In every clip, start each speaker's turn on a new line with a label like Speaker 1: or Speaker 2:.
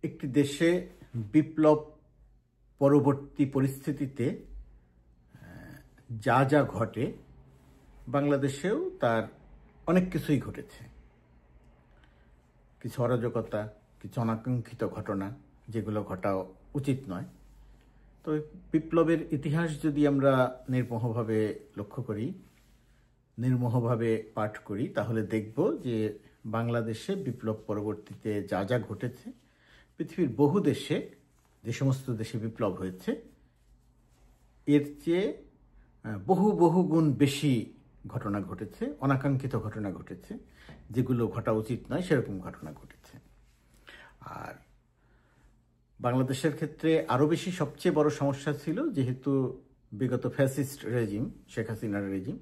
Speaker 1: একটি দেশে বিপ্লব পরবর্তী পরিস্থিতিতে যা যা ঘটে, বাংলাদেশেও তার অনেক কিছুই ঘটেছে। কিছু অরাজকতা, কিছু অনাকাঙ্ক্ষিত ঘটনা, যেগুলো ঘটা উচিত নয়। তো বিপ্লবের ইতিহাস যদি আমরা নির্মোহভাবে লক্ষ্য করি, নির্মোহভাবে পাঠ করি, তাহলে দেখব যে বাংলাদেশে বিপ্লব পরবর্তীতে যা যা ঘটেছে, পৃথিবীর বহু দেশে, যে সমস্ত দেশে বিপ্লব হয়েছে, এর চেয়ে বহু বহু গুণ বেশি ঘটনা ঘটেছে, অনাকাঙ্ক্ষিত ঘটনা ঘটেছে, যেগুলো ঘটা উচিত নয় সেরকম ঘটনা ঘটেছে। আর বাংলাদেশের ক্ষেত্রে আরও বেশি সবচেয়ে বড় সমস্যা ছিল, যেহেতু বিগত ফ্যাসিস্ট রেজিম, শেখ হাসিনার রেজিম,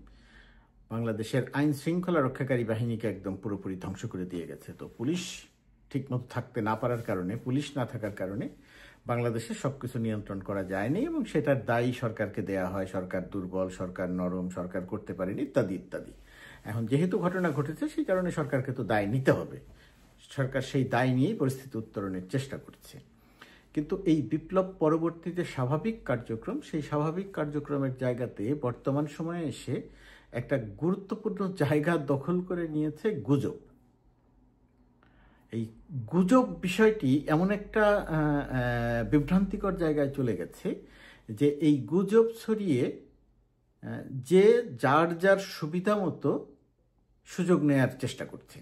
Speaker 1: বাংলাদেশের আইন শৃঙ্খলা রক্ষাকারী বাহিনীকে একদম পুরোপুরি ধ্বংস করে দিয়ে গেছে। তো পুলিশ ঠিকমতো থাকতে না পারার কারণে, পুলিশ না থাকার কারণে বাংলাদেশে সব কিছু নিয়ন্ত্রণ করা যায়নি এবং সেটার দায়ী সরকারকে দেয়া হয়। সরকার দুর্বল, সরকার নরম, সরকার করতে পারেনি, ইত্যাদি ইত্যাদি। এখন যেহেতু ঘটনা ঘটেছে, সেই কারণে সরকারকে তো দায় নিতে হবে। সরকার সেই দায় নিয়েই পরিস্থিতি উত্তরণের চেষ্টা করছে। কিন্তু এই বিপ্লব পরবর্তীতে স্বাভাবিক কার্যক্রম, সেই স্বাভাবিক কার্যক্রমের জায়গাতে বর্তমান সময়ে এসে একটা গুরুত্বপূর্ণ জায়গা দখল করে নিয়েছে গুজব। এই গুজব বিষয়টি এমন একটা বিভ্রান্তিকর জায়গায় চলে গেছে যে এই গুজব ছড়িয়ে যে যার যার সুবিধা মতো সুযোগ নেয়ার চেষ্টা করছে।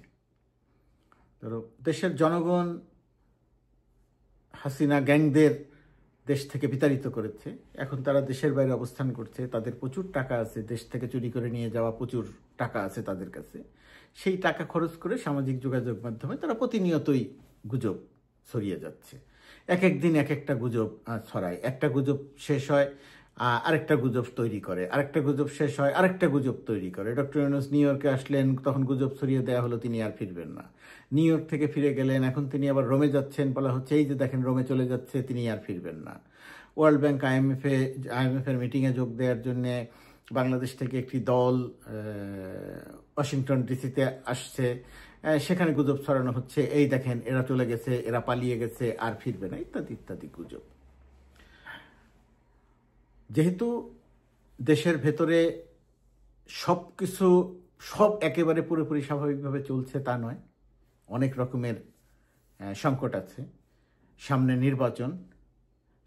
Speaker 1: ধরো, দেশের জনগণ হাসিনা গ্যাংদের দেশ থেকে বিতাড়িত করেছে, এখন তারা দেশের বাইরে অবস্থান করছে, তাদের প্রচুর টাকা আছে, দেশ থেকে চুরি করে নিয়ে যাওয়া প্রচুর টাকা আছে তাদের কাছে। সেই টাকা খরচ করে সামাজিক যোগাযোগ মাধ্যমে তারা প্রতিনিয়তই গুজব ছড়িয়ে যাচ্ছে। এক এক দিন এক একটা গুজব ছড়ায়, একটা গুজব শেষ হয় আরেকটা গুজব তৈরি করে, আরেকটা গুজব শেষ হয় আরেকটা গুজব তৈরি করে। ডক্টর ইউনূস নিউ ইয়র্কে আসলেন, তখন গুজব ছড়িয়ে দেওয়া হলো তিনি আর ফিরবেন না। নিউ ইয়র্ক থেকে ফিরে গেলেন, এখন তিনি আবার রোমে যাচ্ছেন, বলা হচ্ছে এই যে দেখেন রোমে চলে যাচ্ছে, তিনি আর ফিরবেন না। ওয়ার্ল্ড ব্যাংক আইএমএফের মিটিংয়ে যোগ দেওয়ার জন্যে বাংলাদেশ থেকে একটি দল ওয়াশিংটন ডিসিতে আসছে, সেখানে গুজব ছড়ানো হচ্ছে এই দেখেন এরা চলে গেছে, এরা পালিয়ে গেছে, আর ফিরবে না, ইত্যাদি ইত্যাদি গুজব। যেহেতু দেশের ভেতরে সব একেবারে পুরোপুরি স্বাভাবিকভাবে চলছে তা নয়, অনেক রকমের সংকট আছে। সামনে নির্বাচন,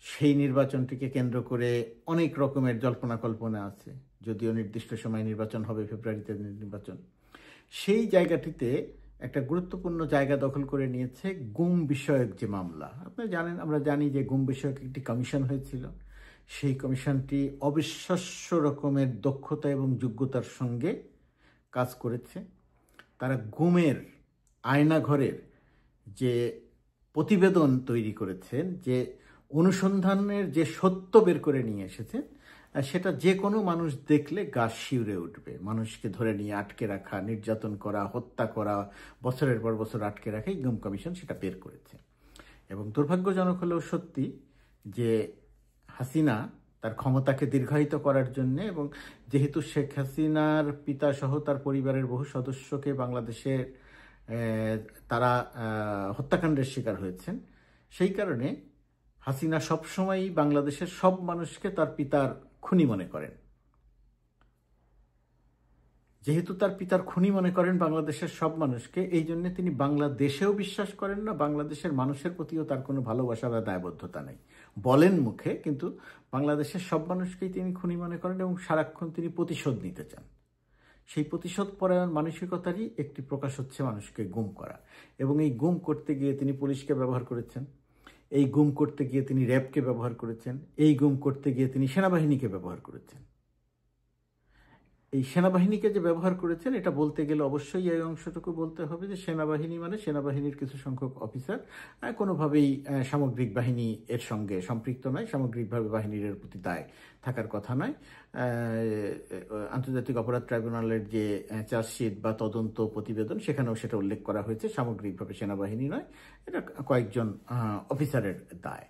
Speaker 1: সেই নির্বাচনটিকে কেন্দ্র করে অনেক রকমের জল্পনা কল্পনা আছে, যদিও নির্দিষ্ট সময় নির্বাচন হবে, ফেব্রুয়ারিতে নির্বাচন। সেই জায়গাটিতে একটা গুরুত্বপূর্ণ জায়গা দখল করে নিয়েছে গুম বিষয়ক যে মামলা। আপনারা জানেন, আমরা জানি যে গুম বিষয়ক একটি কমিশন হয়েছিল। সেই কমিশনটি অবিশ্বাস্য রকমের দক্ষতা এবং যোগ্যতার সঙ্গে কাজ করেছে। তারা গুমের আয়নাঘরের যে প্রতিবেদন তৈরি করেছেন, যে অনুসন্ধানের যে সত্য বের করে নিয়ে এসেছেন, সেটা যে কোনো মানুষ দেখলে গা শিউরে উঠবে। মানুষকে ধরে নিয়ে আটকে রাখা, নির্যাতন করা, হত্যা করা, বছরের পর বছর আটকে রাখা, এই গুম কমিশন সেটা বের করেছে। এবং দুর্ভাগ্যজনক হলেও সত্যি যে হাসিনা তার ক্ষমতাকে দীর্ঘায়িত করার জন্যে, এবং যেহেতু শেখ হাসিনার পিতা সহ তার পরিবারের বহু সদস্যকে বাংলাদেশের তারা হত্যাকাণ্ডের শিকার হয়েছেন, সেই কারণে হাসিনা সবসময়ই বাংলাদেশের সব মানুষকে তার পিতার খুনি মনে করেন। যেহেতু তার পিতার খুনি মনে করেন বাংলাদেশের সব মানুষকে, এই জন্য তিনি বাংলাদেশেও বিশ্বাস করেন না, বাংলাদেশের মানুষের প্রতিও তার কোনো ভালোবাসা বা দায়বদ্ধতা নেই। বলেন মুখে, কিন্তু বাংলাদেশের সব মানুষকেই তিনি খুনি মনে করেন এবং সারাক্ষণ তিনি প্রতিশোধ নিতে চান। সেই প্রতিশোধ পরায়ণ মানসিকতারই একটি প্রকাশ হচ্ছে মানুষকে গুম করা। এবং এই গুম করতে গিয়ে তিনি পুলিশকে ব্যবহার করেছেন, এই গুম করতে গিয়ে তিনি র্যাবকে ব্যবহার করেছেন, এই গুম করতে গিয়ে তিনি সেনাবাহিনীকে ব্যবহার করেছেন। এই সেনাবাহিনীকে যে ব্যবহার করেছেন, এটা বলতে গেলে অবশ্যই এই অংশটুকু বলতে হবে যে সেনাবাহিনী মানে সেনাবাহিনীর কিছু সংখ্যক অফিসার কোনোভাবেই সামগ্রিক বাহিনী এর সঙ্গে সম্পৃক্ত নয়, সামগ্রিকভাবে বাহিনীর এর প্রতি দায় থাকার কথা নয়। আন্তর্জাতিক অপরাধ ট্রাইব্যুনালের যে চার্জশিট বা তদন্ত প্রতিবেদন, সেখানেও সেটা উল্লেখ করা হয়েছে, সামগ্রিকভাবে সেনাবাহিনী নয়, এটা কয়েকজন অফিসারের দায়।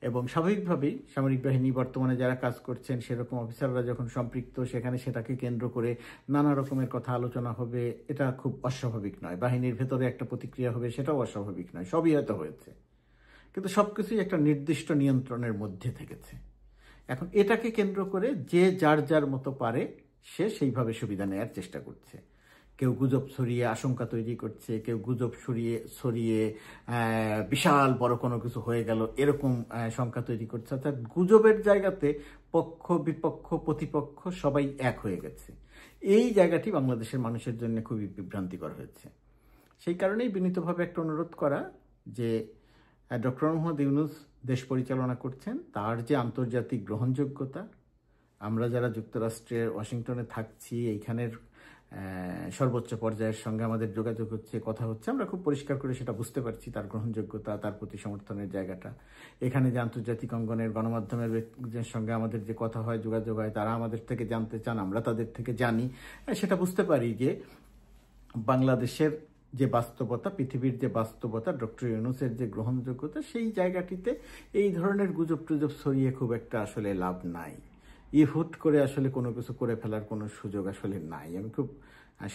Speaker 1: এবং স্বাভাবিকভাবেই সামরিক বাহিনী বর্তমানে যারা কাজ করছেন সেরকম অফিসাররা যখন সম্পৃক্ত, সেখানে সেটাকে কেন্দ্র করে নানা রকমের কথা আলোচনা হবে, এটা খুব অস্বাভাবিক নয়। বাহিনীর ভেতরে একটা প্রতিক্রিয়া হবে, সেটাও অস্বাভাবিক নয়, সবই হয়তো হয়েছে। কিন্তু সবকিছুই একটা নির্দিষ্ট নিয়ন্ত্রণের মধ্যে থেকেছে। এখন এটাকে কেন্দ্র করে যে যার যার মতো পারে সে সেইভাবে সুবিধা নেওয়ার চেষ্টা করছে। কেউ গুজব ছড়িয়ে আশঙ্কা তৈরি করছে, কেউ গুজব ছড়িয়ে বিশাল বড় কোনো কিছু হয়ে গেল এরকম শঙ্কা তৈরি করছে। অর্থাৎ গুজবের জায়গাতে পক্ষ বিপক্ষ প্রতিপক্ষ সবাই এক হয়ে গেছে। এই জায়গাটি বাংলাদেশের মানুষের জন্য খুবই বিভ্রান্তিকর হয়েছে। সেই কারণেই বিনীতভাবে একটা অনুরোধ করা যে ডক্টর মোহাম্মদ ইউনূস দেশ পরিচালনা করছেন, তার যে আন্তর্জাতিক গ্রহণযোগ্যতা, আমরা যারা যুক্তরাষ্ট্রের ওয়াশিংটনে থাকছি, এইখানের সর্বোচ্চ পর্যায়ের সঙ্গে আমাদের যোগাযোগ হচ্ছে, কথা হচ্ছে, আমরা খুব পরিষ্কার করে সেটা বুঝতে পারছি তার গ্রহণযোগ্যতা, তার প্রতি সমর্থনের জায়গাটা। এখানে যে আন্তর্জাতিক অঙ্গনের গণমাধ্যমের ব্যক্তিদের সঙ্গে আমাদের যে কথা হয়, যোগাযোগ হয়, তারা আমাদের থেকে জানতে চান, আমরা তাদের থেকে জানি, সেটা বুঝতে পারি যে বাংলাদেশের যে বাস্তবতা, পৃথিবীর যে বাস্তবতা, ডক্টর ইউনূসের যে গ্রহণযোগ্যতা, সেই জায়গাটিতে এই ধরনের গুজব টুজব ছড়িয়ে খুব একটা আসলে লাভ নাই। হুট করে আসলে কোনো কিছু করে ফেলার কোনো সুযোগ আসলে নাই। আমি খুব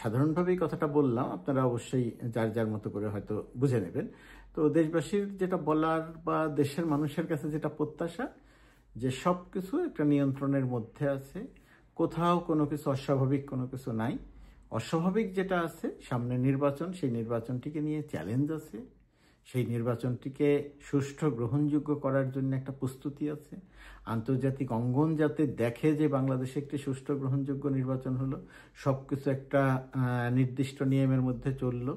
Speaker 1: সাধারণভাবেই কথাটা বললাম, আপনারা অবশ্যই যার যার মতো করে হয়তো বুঝে নেবেন। তো দেশবাসীর যেটা বলার বা দেশের মানুষের কাছে যেটা প্রত্যাশা, যে সব কিছু একটা নিয়ন্ত্রণের মধ্যে আছে, কোথাও কোনো কিছু অস্বাভাবিক কোনো কিছু নাই। অস্বাভাবিক যেটা আছে সামনে নির্বাচন, সেই নির্বাচনটিকে নিয়ে চ্যালেঞ্জ আছে, সেই নির্বাচনটিকে সুষ্ঠু গ্রহণযোগ্য করার জন্য একটা প্রস্তুতি আছে। আন্তর্জাতিক অঙ্গন যাতে দেখে যে বাংলাদেশে একটি সুষ্ঠু গ্রহণযোগ্য নির্বাচন হলো, সব কিছু একটা নির্দিষ্ট নিয়মের মধ্যে চললো,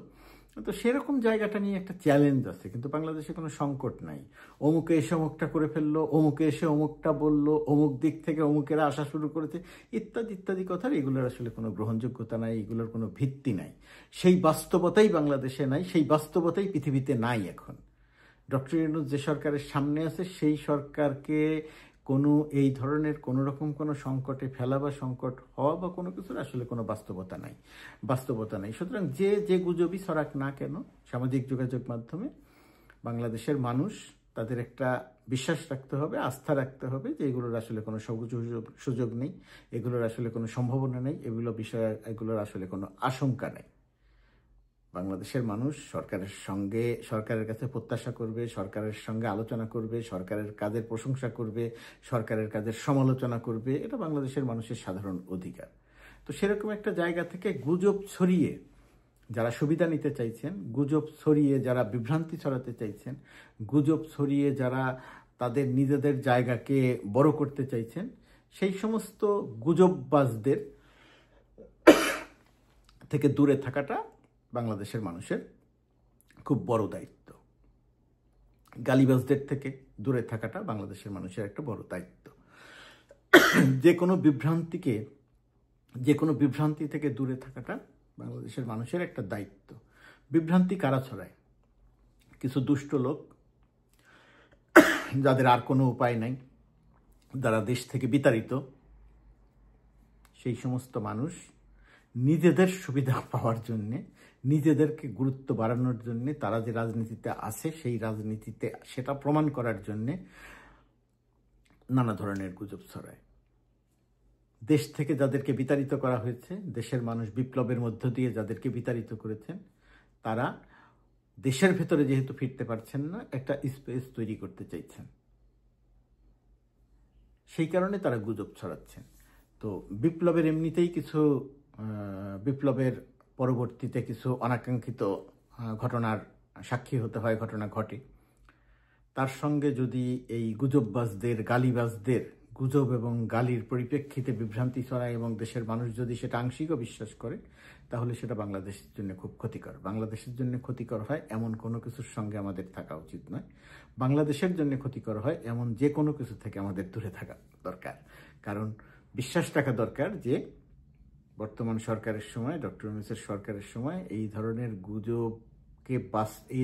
Speaker 1: তো সেরকম জায়গাটা নিয়ে একটা চ্যালেঞ্জ আছে। কিন্তু বাংলাদেশে কোনো সংকট নাই। অমুকে এসে অমুকটা করে ফেললো, অমুকে এসে অমুকটা বললো, অমুক দিক থেকে অমুকেরা আসা শুরু করেছে, ইত্যাদি ইত্যাদি কথার এগুলোর আসলে কোনো গ্রহণযোগ্যতা নাই, এগুলোর কোনো ভিত্তি নাই। সেই বাস্তবতাই বাংলাদেশে নাই, সেই বাস্তবতাই পৃথিবীতে নাই এখন। ডক্টর ইউনূস যে সরকারের সামনে আছে, সেই সরকারকে কোনো এই ধরনের কোনো রকম কোনো সংকটে ফেলা বা সংকট হওয়া বা কোনো কিছুর আসলে কোনো বাস্তবতা নাই। সুতরাং যে গুজবই ছড়াক না কেন সামাজিক যোগাযোগ মাধ্যমে, বাংলাদেশের মানুষ তাদের একটা বিশ্বাস রাখতে হবে, আস্থা রাখতে হবে যে এগুলোর আসলে কোনো সুযোগ নেই, এগুলোর আসলে কোনো সম্ভাবনা নেই, এগুলোর আসলে কোনো আশঙ্কা নেই। বাংলাদেশের মানুষ সরকারের কাছে প্রত্যাশা করবে, সরকারের সঙ্গে আলোচনা করবে, সরকারের কাজের প্রশংসা করবে, সরকারের কাজের সমালোচনা করবে, এটা বাংলাদেশের মানুষের সাধারণ অধিকার। তো সেরকম একটা জায়গা থেকে গুজব ছড়িয়ে যারা সুবিধা নিতে চাইছেন, গুজব ছড়িয়ে যারা বিভ্রান্তি ছড়াতে চাইছেন, গুজব ছড়িয়ে যারা তাদের নিজেদের জায়গাকে বড় করতে চাইছেন, সেই সমস্ত গুজববাজদের থেকে দূরে থাকাটা বাংলাদেশের মানুষের খুব বড় দায়িত্ব। গালিবাজদের থেকে দূরে থাকাটা বাংলাদেশের মানুষের একটা বড় দায়িত্ব। যে কোনো বিভ্রান্তি থেকে দূরে থাকাটা বাংলাদেশের মানুষের একটা দায়িত্ব। বিভ্রান্তি কারা ছড়ায়? কিছু দুষ্ট লোক, যাদের আর কোনো উপায় নাই, যারা দেশ থেকে বিতাড়িত, সেই সমস্ত মানুষ নিজেদের সুবিধা পাওয়ার জন্যে, নিজেদেরকে গুরুত্ব বাড়ানোর জন্যে, তারা যে রাজনীতিতে আছে সেই রাজনীতিতে সেটা প্রমাণ করার জন্যে নানা ধরনের গুজব ছড়ায়। দেশ থেকে যাদেরকে বিতাড়িত করা হয়েছে, দেশের মানুষ বিপ্লবের মধ্য দিয়ে যাদেরকে বিতাড়িত করেছেন, তারা দেশের ভেতরে যেহেতু ফিরতে পারছেন না, একটা স্পেস তৈরি করতে চাইছেন, সেই কারণে তারা গুজব ছড়াচ্ছেন। তো বিপ্লবের এমনিতেই বিপ্লবের পরবর্তীতে কিছু অনাকাঙ্ক্ষিত ঘটনার সাক্ষী হতে হয়, ঘটনা ঘটে। তার সঙ্গে যদি এই গুজববাজদের, গালিবাজদের গুজব এবং গালির পরিপ্রেক্ষিতে বিভ্রান্তি ছড়ায় এবং দেশের মানুষ যদি সেটা আংশিকও বিশ্বাস করে, তাহলে সেটা বাংলাদেশের জন্য খুব ক্ষতিকর। বাংলাদেশের জন্য ক্ষতিকর হয় এমন কোনো কিছুর সঙ্গে আমাদের থাকা উচিত নয়। বাংলাদেশের জন্য ক্ষতিকর হয় এমন যে কোনো কিছু থেকে আমাদের দূরে থাকা দরকার। কারণ বিশ্বাস রাখা দরকার যে বর্তমান সরকারের সময়, ডক্টর ইউনূসের সরকারের সময় এই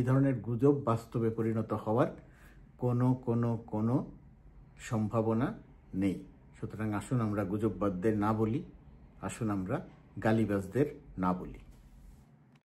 Speaker 1: ধরনের গুজব বাস্তবে পরিণত হওয়ার কোনো সম্ভাবনা নেই। সুতরাং আসুন আমরা গুজববাদদের না বলি, আসুন আমরা গালিবাজদের না বলি।